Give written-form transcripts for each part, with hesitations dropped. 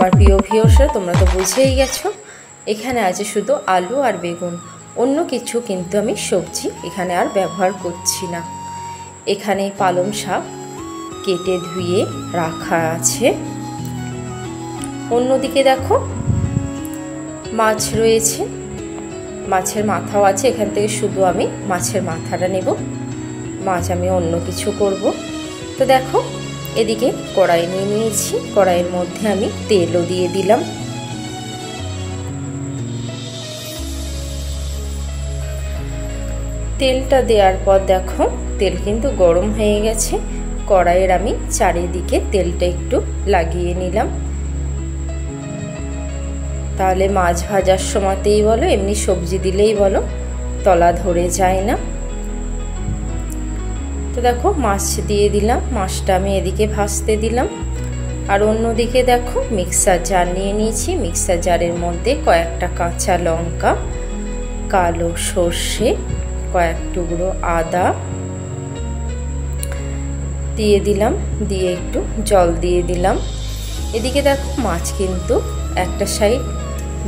আমার প্রিয় ভিউয়ার্সরা, তোমরা তো বুঝেই গেছো এখানে আছে শুধু আলু আর বেগুন, অন্য কিছু কিন্তু আমি সবজি এখানে আর ব্যবহার করছি না। এখানে পালং শাক কেটে ধুয়ে রাখা আছে। অন্যদিকে দেখো মাছ রয়েছে, মাছের মাথাও আছে। এখান থেকে শুধু আমি মাছের মাথাটা নেব, মাছ আমি অন্য কিছু করব। তো দেখো এদিকে কড়াই নিয়ে নিয়েছি, কড়াইয়ের মধ্যে আমি তেলও দিয়ে দিলাম। তেলটা দেওয়ার পর দেখো তেল কিন্তু গরম হয়ে গেছে। কড়াইয়ের আমি চারিদিকে তেলটা একটু লাগিয়ে নিলাম, তাহলে মাছ ভাজার সময়তেই বলো এমনি সবজি দিলেই বলো তলা ধরে যায় না। তো দেখো মাছ দিয়ে দিলাম, মাছটা আমি এদিকে ভাজতে দিলাম। আর অন্যদিকে দেখো মিক্সার জার নিয়ে নিয়েছি, মিক্সার জারের মধ্যে কয়েকটা কাঁচা লঙ্কা, কালো সর্ষে, কয়েক টুকরো আদা দিয়ে দিলাম, দিয়ে একটু জল দিয়ে দিলাম। এদিকে দেখো মাছ কিন্তু একটা সাইড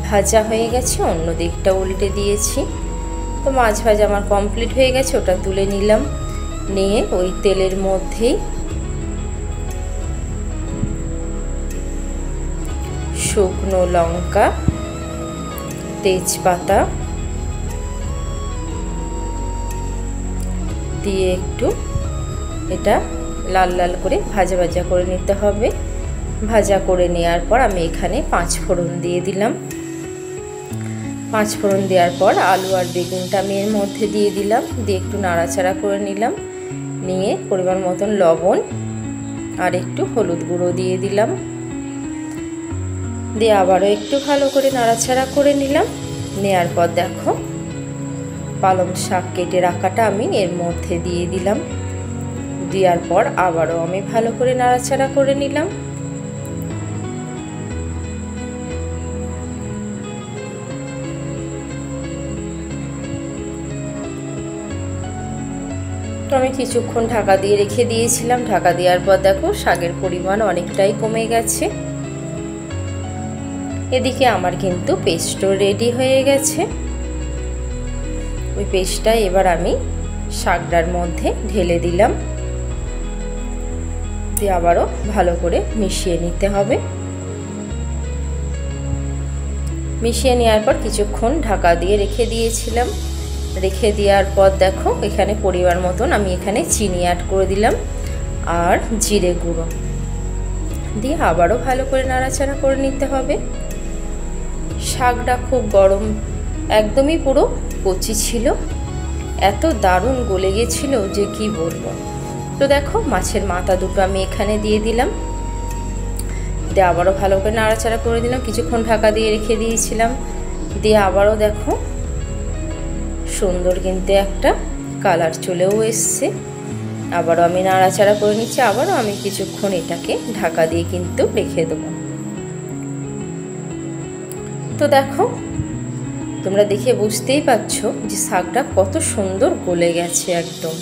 ভাজা হয়ে গেছে, অন্য দিকটা উল্টে দিয়েছি। তো মাছ ভাজা আমার কমপ্লিট হয়ে গেছে, ওটা তুলে নিলাম। নিয়ে ওই তেলের মধ্যেই শুকনো লঙ্কা, তেজপাতা দিয়ে একটু এটা লাল লাল করে ভাজা ভাজা করে নিতে হবে। ভাজা করে নেওয়ার পর আমি এখানে 5 ফোড়ন দিয়ে দিলাম। 5 ফোড়ন দেওয়ার পর আলু আর বেগুনটা আমি এর মধ্যে দিয়ে দিলাম, দিয়ে একটু নাড়াচাড়া করে নিলাম। নিয়ে পরিমাণ মতন লবণ আর একটু হলুদ গুঁড়ো দিয়ে দিলাম, দিয়ে আবারও একটু ভালো করে নাড়াচাড়া করে নিলাম। নেওয়ার পর দেখো পালং শাক কেটে রাখাটা আমি এর মধ্যে দিয়ে দিলাম। দেওয়ার পর আবারও আমি ভালো করে নাড়াচাড়া করে নিলাম। তো আমি কিছুক্ষণ ঢাকা দিয়ে রেখে দিয়েছিলাম। ঢাকা দেওয়ার পর দেখো শাকের পরিমাণ অনেকটাই কমে গেছে। এদিকে আমার কিন্তু পেস্টও রেডি হয়ে গেছে। ওই পেস্টটা এবার আমি শাকটার মধ্যে ঢেলে দিলাম, দিয়ে আবারও ভালো করে মিশিয়ে নিতে হবে। মিশিয়ে নেওয়ার পর কিছুক্ষণ ঢাকা দিয়ে রেখে দিয়েছিলাম। রেখে দেওয়ার পর দেখো এখানে পরিমাণ মতন আমি এখানে চিনি অ্যাড করে দিলাম আর জিরে গুঁড়ো দিয়ে আবারও ভালো করে নাড়াচাড়া করে নিতে হবে। শাকটা খুব গরম, একদমই পুরো কচি ছিল, এত দারুণ গলে গেছিল যে কি বলবো। তো দেখো মাছের মাথা দুটো আমি এখানে দিয়ে দিলাম, দিয়ে আবারও ভালো করে নাড়াচাড়া করে দিলাম। কিছুক্ষণ ঢাকা দিয়ে রেখে দিয়েছিলাম, দিয়ে আবারও দেখো সুন্দর কিন্তু একটা কালার চলেও এসছে। আবারও আমি নাড়াচাড়া করে নিচ্ছি, আবারও আমি কিছুক্ষণ এটাকে ঢাকা দিয়ে কিন্তু রেখে দেবো। তো দেখো তোমরা দেখে বুঝতেই পারছো যে শাকটা কত সুন্দর গলে গেছে একদম।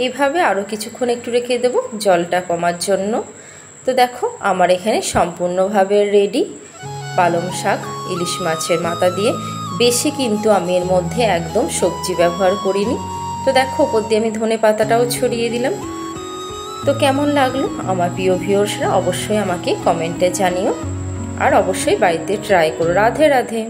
এইভাবে আরও কিছুক্ষণ একটু রেখে দেবো জলটা কমার জন্য। তো দেখো আমার এখানে সম্পূর্ণভাবে রেডি পালং শাক ইলিশ মাছের মাথা দিয়ে। বেশি কিন্তু আমি এর মধ্যে একদম সবজি ব্যবহার করিনি। তো দেখো ওপর দিয়ে আমি ধনে পাতাটাও ছড়িয়ে দিলাম। তো কেমন লাগলো আমার প্রিয় ভিউয়ার্সরা অবশ্যই আমাকে কমেন্টে জানিও, আর অবশ্যই বাড়িতে ট্রাই করো। রাধে রাধে।